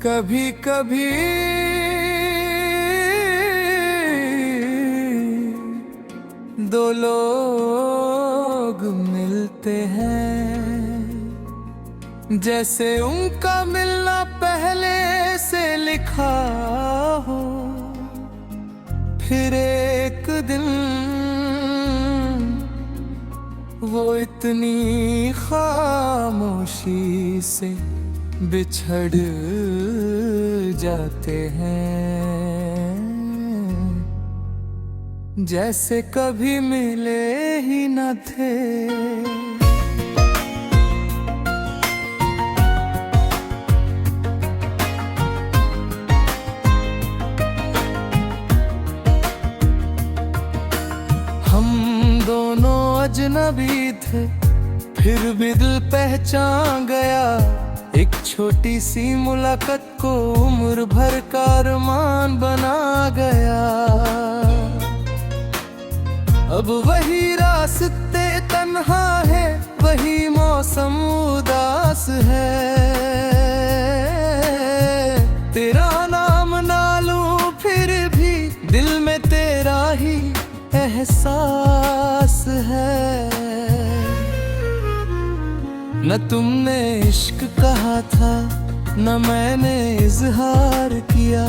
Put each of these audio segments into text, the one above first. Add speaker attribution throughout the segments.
Speaker 1: कभी कभी दो लोग मिलते हैं, जैसे उनका मिलना पहले से लिखा हो। फिर एक दिन वो इतनी खामोशी से बिछड़ जाते हैं, जैसे कभी मिले ही न थे। हम दोनों अजनबी थे, फिर भी दिल पहचान गया। एक छोटी सी मुलाकात को उम्र भर का अरमान बना गया। अब वही रास्ते तन्हा है, वही मौसम उदास है। तेरा नाम ना लूं फिर भी दिल में तेरा ही एहसास है। न तुमने इश्क कहा था, न मैंने इजहार किया।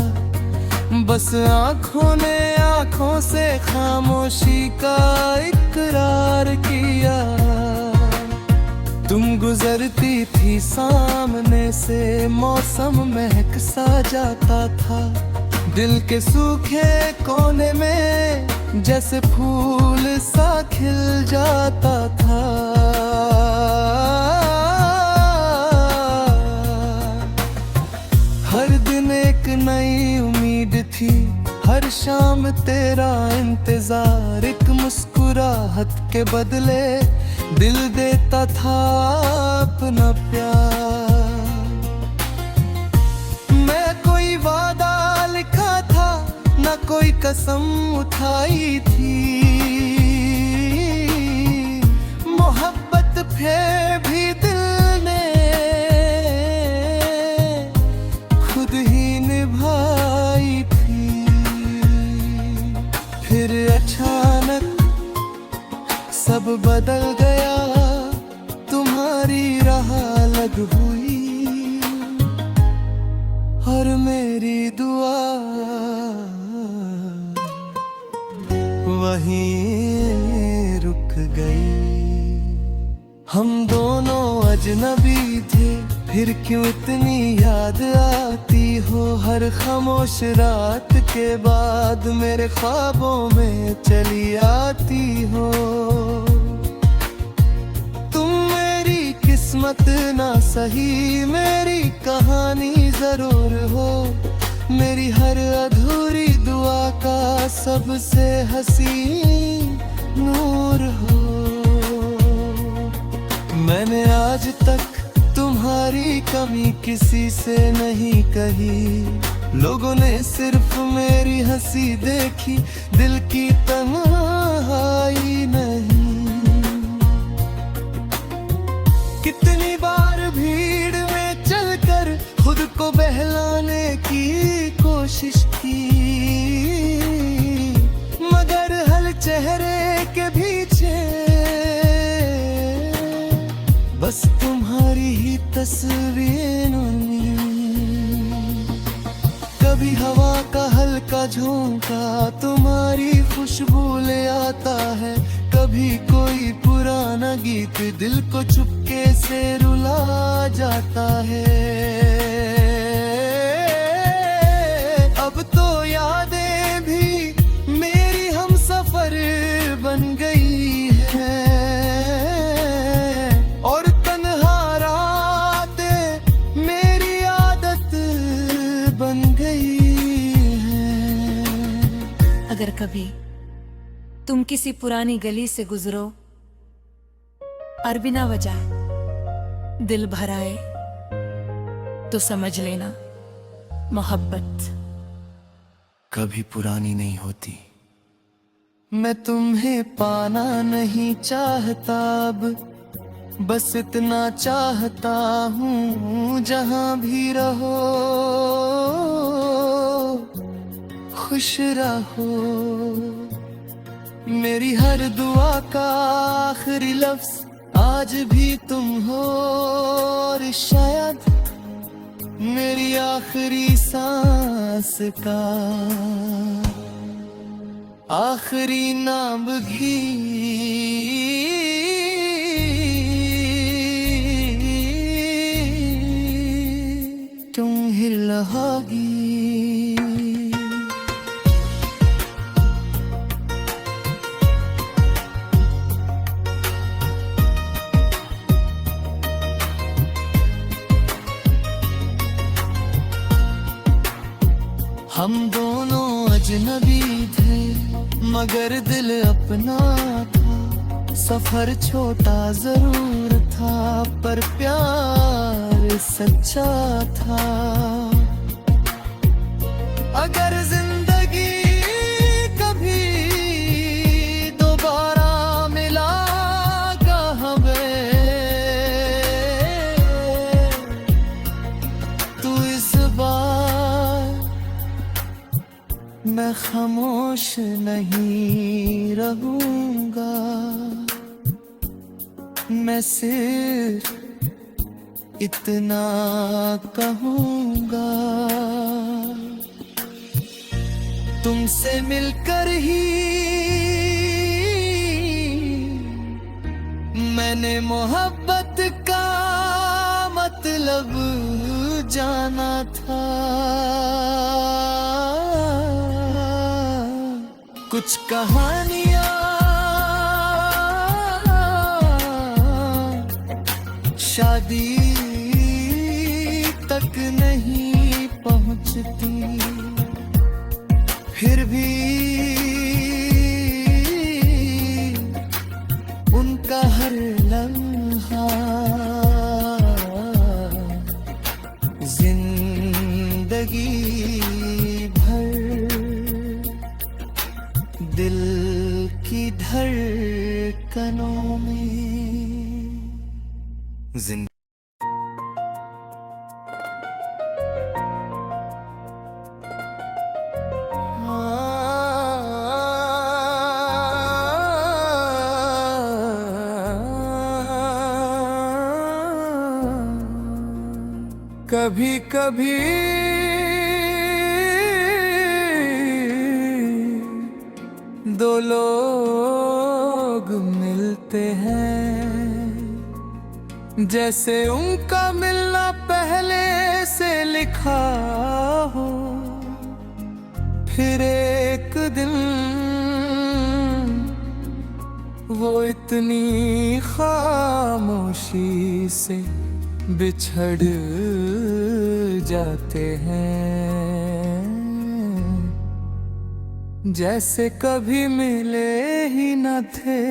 Speaker 1: बस आँखों ने आँखों से खामोशी का इकरार किया। तुम गुजरती थी सामने से, मौसम महक सा जाता था। दिल के सूखे कोने में जैसे फूल सा खिल जाता था। हर दिन एक नई उम्मीद थी, हर शाम तेरा इंतजार। एक मुस्कुराहट के बदले दिल देता था अपना प्यार। मैं कोई वादा लिखा था, न कोई कसम उठाई थी। मोहब्बत फिर भी दिल ने खुद ही निभाई थी। फिर अचानक सब बदल गया, तुम्हारी राह अलग हुई और मेरी दुआ वहीं रुक गई। हम दोनों अजनबी थे, फिर क्यों इतनी याद आती हो। हर खामोश रात के बाद मेरे ख्वाबों में चली आती हो। तुम मेरी किस्मत ना सही, मेरी कहानी जरूर हो। मेरी हर अधूरी दुआ का सबसे हसीन नूर हो। मैंने आज तक तुम्हारी कमी किसी से नहीं कही। लोगों ने सिर्फ मेरी हंसी देखी, दिल की तन्हाई नहीं। कितनी बार भीड़ में चलकर खुद को बहलाने की कोशिश की, मगर हर चेहरे के पीछे बस तुम्हारी ही तस्वीर। कभी हवा का हल्का झोंका तुम्हारी खुशबू ले आता है। कभी कोई पुराना गीत दिल को चुपके से रुला जाता है। अब तो यादें भी मेरी हम सफर बन गई है, और तन्हा रातें मेरी आदत बन गई है।
Speaker 2: अगर कभी तुम किसी पुरानी गली से गुजरो और बिना वजह दिल भराए, तो समझ लेना मोहब्बत
Speaker 1: कभी पुरानी नहीं होती। मैं तुम्हें पाना नहीं चाहता अब, बस इतना चाहता हूँ जहाँ भी रहो खुश रहो। मेरी हर दुआ का आखिरी लफ्ज आज भी तुम हो, और शायद मेरी आखिरी सांस का आखिरी नाम भी तुम ही रहोगी। हम दोनों अजनबी थे मगर दिल अपना था। सफर छोटा जरूर था पर प्यार सच्चा था। अगर जिंदगी कभी दोबारा मिलागा हमें, तो इस बार मैं खामोश नहीं रहूंगा। मैं सिर्फ इतना कहूंगा, तुमसे मिलकर ही मैंने मोहब्बत का मतलब जाना था। कुछ कहानियां शादी तक नहीं पहुंचती, फिर भी उनका हर लम्हा जिंदगी भर दिल की धड़कनों में कभी कभी दो लोग मिलते हैं जैसे उनका मिलना पहले से लिखा हो। फिर एक दिन वो इतनी खामोशी से बिछड़ जाते हैं जैसे कभी मिले ही न थे।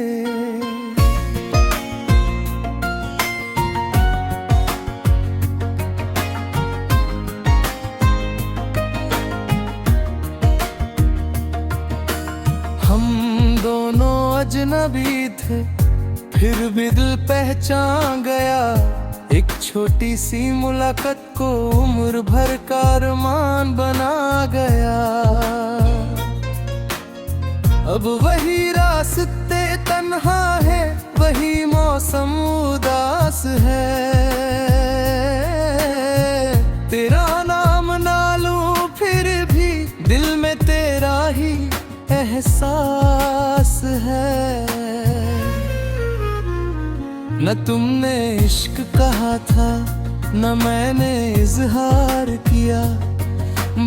Speaker 1: हम दोनों अजनबी थे फिर भी दिल पहचान गया। एक छोटी सी मुलाकात को उम्र भर का अरमान बना गया। अब वही रास्ते तन्हा है, वही मौसम उदास है। तेरा नाम ना लूं फिर भी दिल में तेरा ही एहसास है। न तुमने इश्क कहा था न मैंने इजहार किया,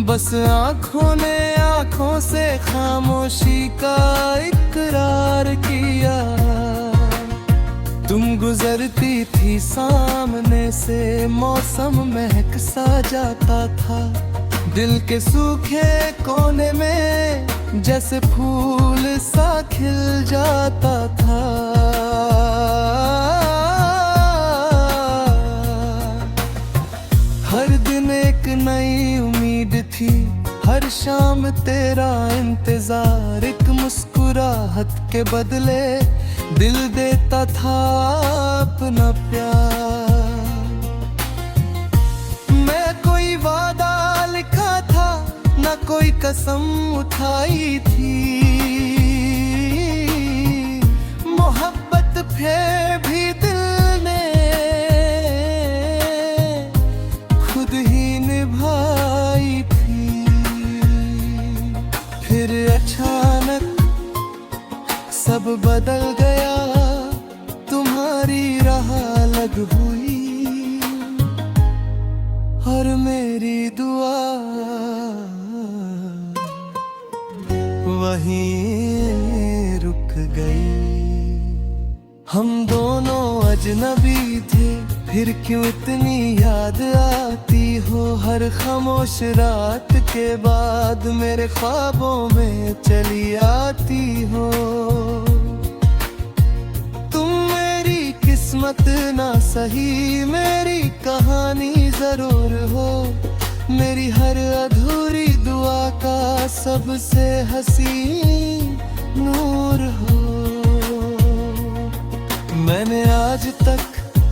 Speaker 1: बस आँखों ने आँखों से खामोशी का इकरार किया। तुम गुजरती थी सामने से मौसम महक सा जाता था। दिल के सूखे कोने में जैसे फूल सा खिल जाता था। हर दिन एक नई उम्मीद थी, हर शाम तेरा इंतजार। एक मुस्कुराहट के बदले दिल देता था अपना प्यार। मैं कोई वादा लिखा था, ना कोई कसम उठाई थी। मोहब्बत फिर भी दिल ने खुद ही निभाई थी। फिर अचानक सब बदल गया, तुम्हारी राह अलग हुई और मेरी दुआ वहीं रुक गई। हम दोनों अजनबी थे, फिर क्यों इतनी याद आती हो। हर खामोश रात के बाद मेरे ख्वाबों में चली आती हो। तुम मेरी किस्मत ना सही, मेरी कहानी जरूर हो। मेरी हर अधूरी दुआ का सबसे हसीन नूर हो। मैंने आज तक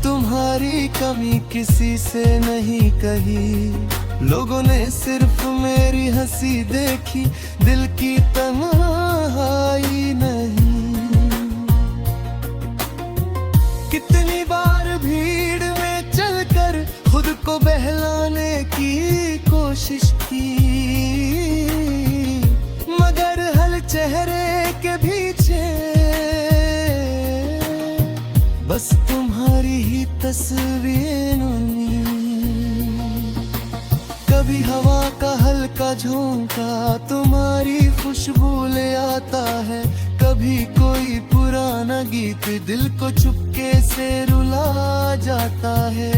Speaker 1: तुम्हारी कमी किसी से नहीं कही। लोगों ने सिर्फ मेरी हंसी देखी, दिल की तन्हाई नहीं। कितनी बार भीड़ में चलकर खुद को बहलाने की कोशिश की, मगर हर चेहरे के पीछे बस तुम्हारी ही तस्वीर। कभी हवा का हल्का झोंका तुम्हारी खुशबू ले आता है। कभी कोई पुराना गीत दिल को चुपके से रुला जाता है।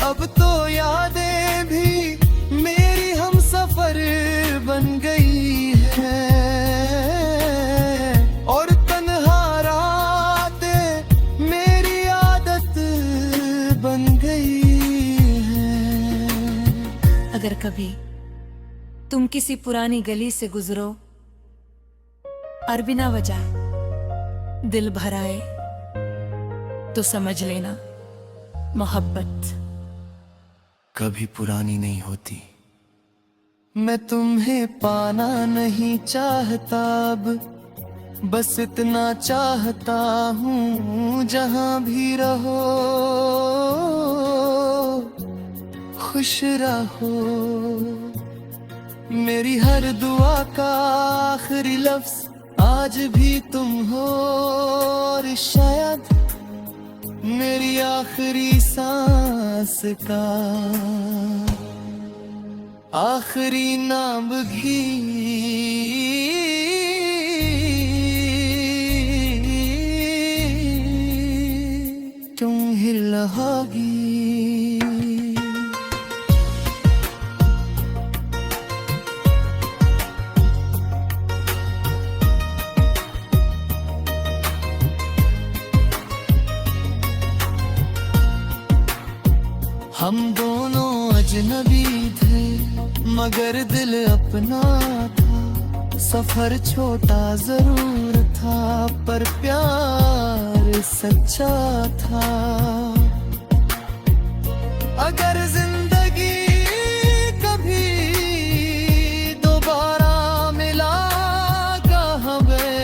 Speaker 1: अब तो यादें भी मेरी हम सफर बन गई है और तन्हा रातें मेरी आदत बन गई है।
Speaker 2: अगर कभी तुम किसी पुरानी गली से गुजरो और बिना वजह दिल भर आए, तो समझ लेना मोहब्बत
Speaker 1: कभी पुरानी नहीं होती। मैं तुम्हें पाना नहीं चाहता अब, बस इतना चाहता हूँ जहाँ भी रहो खुश रहो। मेरी हर दुआ का आखिरी लफ्ज आज भी तुम हो और शायद मेरी आखिरी सांस का आखिरी नाम भी तुम ही रहोगी। हम दोनों अजनबी थे मगर दिल अपना था। सफर छोटा जरूर था पर प्यार सच्चा था। अगर जिंदगी कभी दोबारा मिला हमें,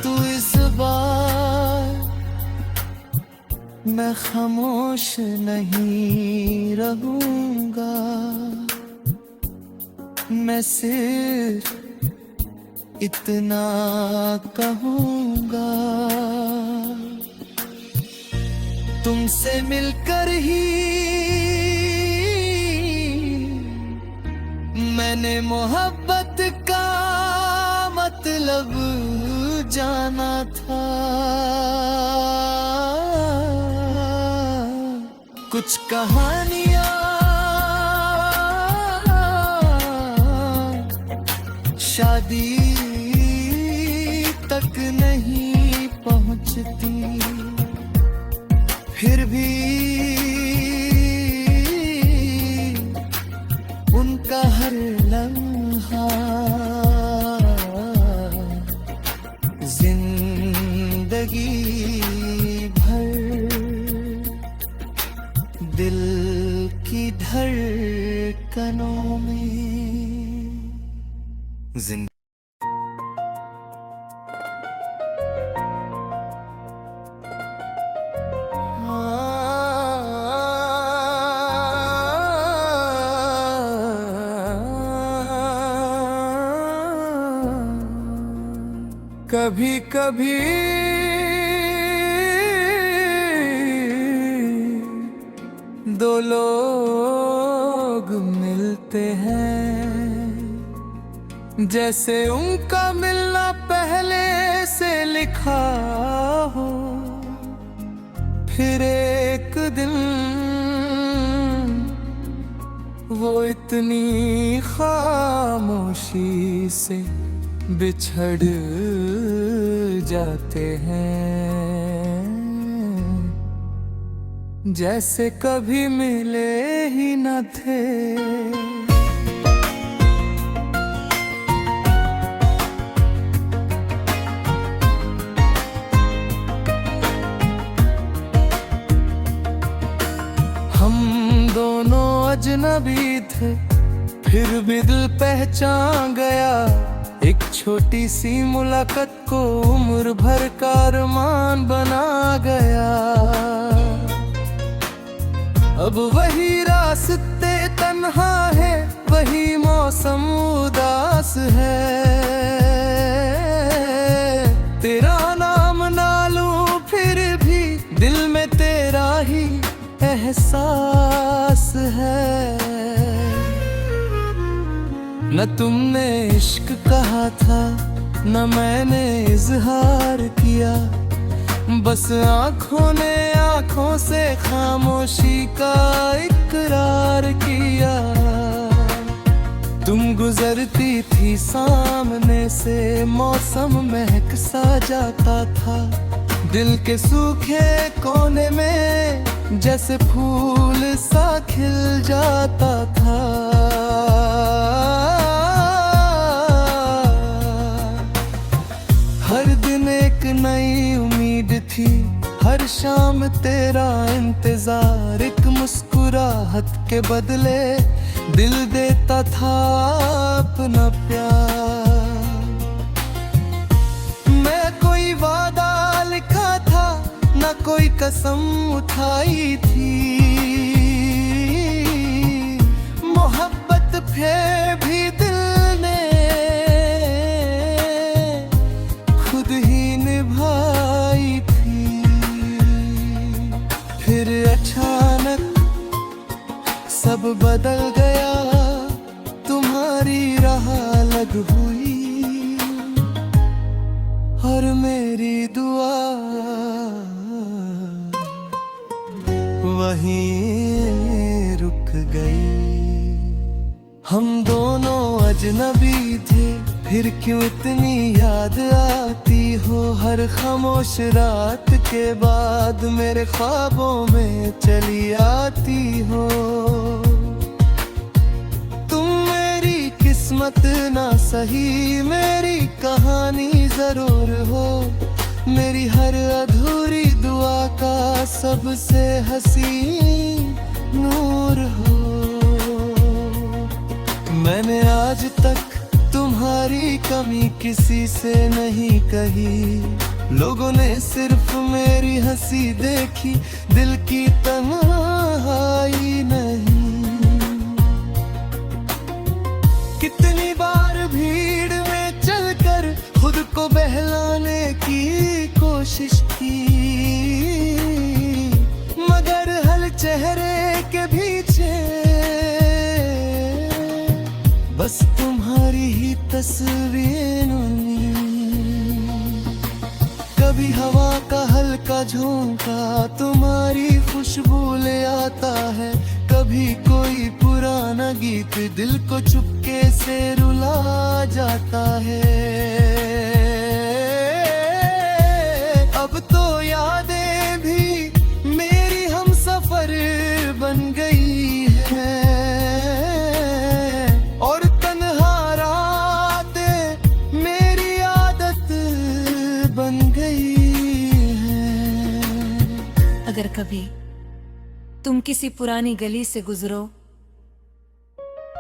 Speaker 1: तो इस बार मैं खामोश नहीं रहूंगा। मैं सिर्फ इतना कहूंगा, तुमसे मिलकर ही मैंने मोहब्बत का मतलब जाना था। कुछ कहानियां शादी तक नहीं पहुंचती, फिर भी उनका हर जिंदगी भर दिल की धड़कनों में जिंदगी। कभी कभी दो लोग मिलते हैं, जैसे उनका मिलना पहले से लिखा हो। फिर एक दिन वो इतनी खामोशी से बिछड़ जाते हैं, जैसे कभी मिले ही न थे। हम दोनों अजनबी थे, फिर भी दिल पहचान गया। एक छोटी सी मुलाकात को उम्र भर का अरमान बना गया। अब वही रास्ते तन्हा है, वही मौसम उदास है। तेरा नाम ना लूं फिर भी दिल में तेरा ही एहसास है। न तुमने इश्क कहा था, न मैंने इजहार किया, बस आँखों ने आँखों से खामोशी का इकरार किया। तुम गुजरती थी सामने से, मौसम महक सा जाता था। दिल के सूखे कोने में जैसे फूल सा खिल जाता था। हर दिन एक नई उम्मीद थी, हर शाम तेरा इंतजार। एक मुस्कुराहट के बदले दिल देता था अपना प्यार। मैं कोई वादा लिखा था, ना कोई कसम उठाई थी। मोहब्बत फिर भी दिल ने खुद ही निभाई थी। फिर अचानक सब बदल गया, तुम्हारी राह अलग हुई और मेरी दुआ वहीं रुक गई। हम दोनों अजनबी थे, फिर क्यों इतनी याद आती हो। हर खामोश रात के बाद मेरे ख्वाबों में चली आती हो। तुम मेरी किस्मत ना सही, मेरी कहानी जरूर हो। मेरी हर अधूरी दुआ का सबसे हसीन नूर हो। मैंने आज तक तुम्हारी कमी किसी से नहीं कही। लोगों ने सिर्फ मेरी हंसी देखी, दिल की तन्हाई नहीं। कितनी बार भीड़ में चलकर खुद को बहलाने की कोशिश की, मगर हर चेहरे के पीछे बस तुम्हारी ही तस्वीर। कभी हवा का हल्का झोंका तुम्हारी खुशबू ले आता है, कभी कोई पुराना गीत दिल को चुपके से रुला जाता है। अब तो यादें भी मेरी हम सफर बन गई है और तन्हा रातें मेरी आदत बन
Speaker 2: अगर कभी तुम किसी पुरानी गली से गुजरो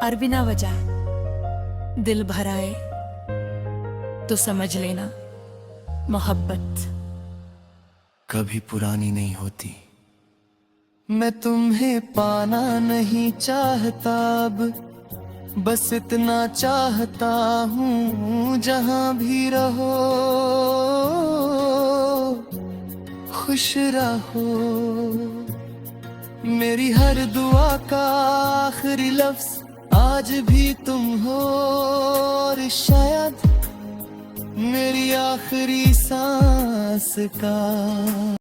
Speaker 2: और बिना वजह दिल भर आए तो समझ लेना मोहब्बत
Speaker 1: कभी पुरानी नहीं होती। मैं तुम्हें पाना नहीं चाहता अब, बस इतना चाहता हूँ जहाँ भी रहो खुश रहो। मेरी हर दुआ का आखिरी लफ्ज आज भी तुम हो, और शायद मेरी आखिरी सांस का।